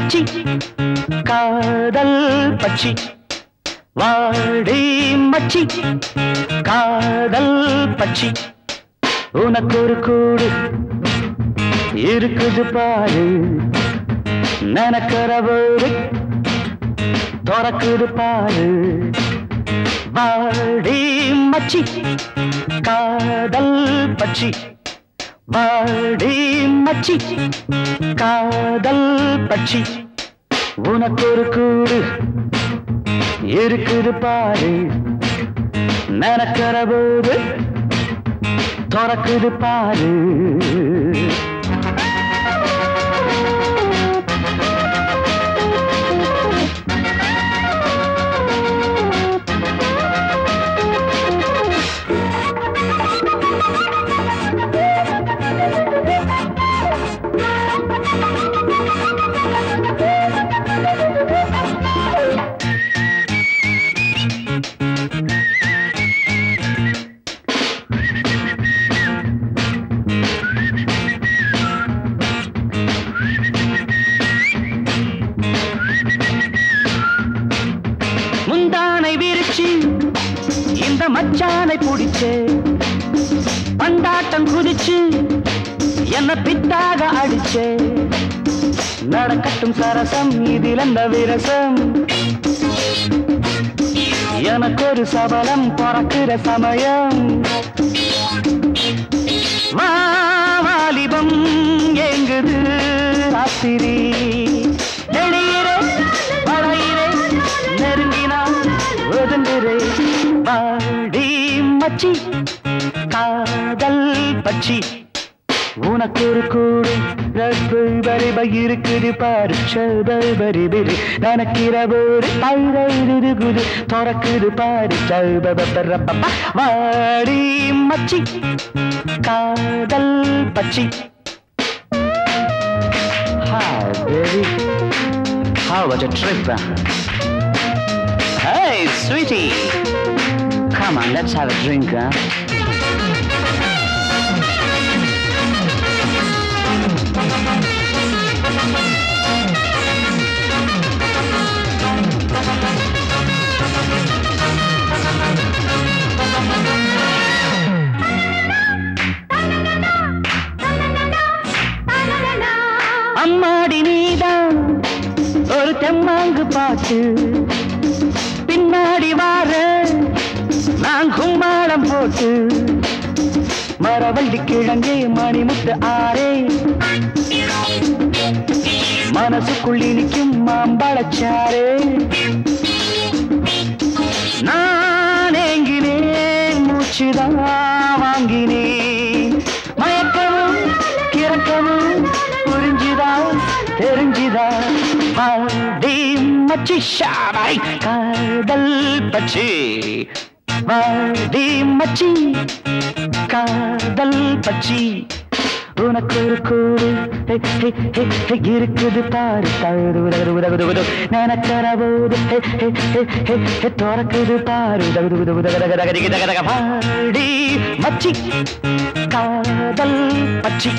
மச்சி காதல் பச்சி வாடி மச்சி காதல் பச்சி உனக்கு ஒரு கூடு இருக்குது பாரு நனக்கரவோடு துறக்குது பாரு வாடி மச்சி காதல் பச்சி வாடி மச்சி காதல் பச்சி உனக்கு ஒரு கூடு இருக்குது பாரு நனக்கரவோடு துறக்குது பாரு இந்த மச்சானை பிடிச்சு பந்தாட்டம் குதிச்சு என்ன பித்தாக அடிச்சு நடக்கட்டும் சரசம் இதில் என்ன விரசம் எனக்கு ஒரு சபலம் பிறக்கிற சமயம் வாலிபம் எங்குது ராத்திரி வாடி மச்சி காதல் பச்சி உனக்கு ஒரு கூடு பரிப இருக்குது பாரு பரிபிரி நனக்கிறவோடு குது துறக்குது பாரு வாடி மச்சி காதல் பச்சி Hi baby, how was your trip? Hey sweetie, come on, let's have a drink, huh? அம்மாடி நீதான் ஒரு தெம்மாங்கு பாட்டு பின்னாடி வார நான் கும்மாளம் போட்டு மரவள்ளி கிழங்கே மணிமுத்து ஆரே மனசுக்குள்ளி நிற்கும் மாம்பழச்சாரே நான் ஏங்கினேன் மூச்சுதான் வாங்கினேன் மயக்கவும் கிறக்கவும் புரிஞ்சுதான் தெரிஞ்சுதான் வாடி மச்சி ஷாபாய் காதல் பச்சி வாடி மச்சி காதல் பச்சி உனக்கு ஒரு கூடு இருக்குது பாரு நனக்கரவோடு துறக்குது பாரு வாடி மச்சி காதல் பச்சி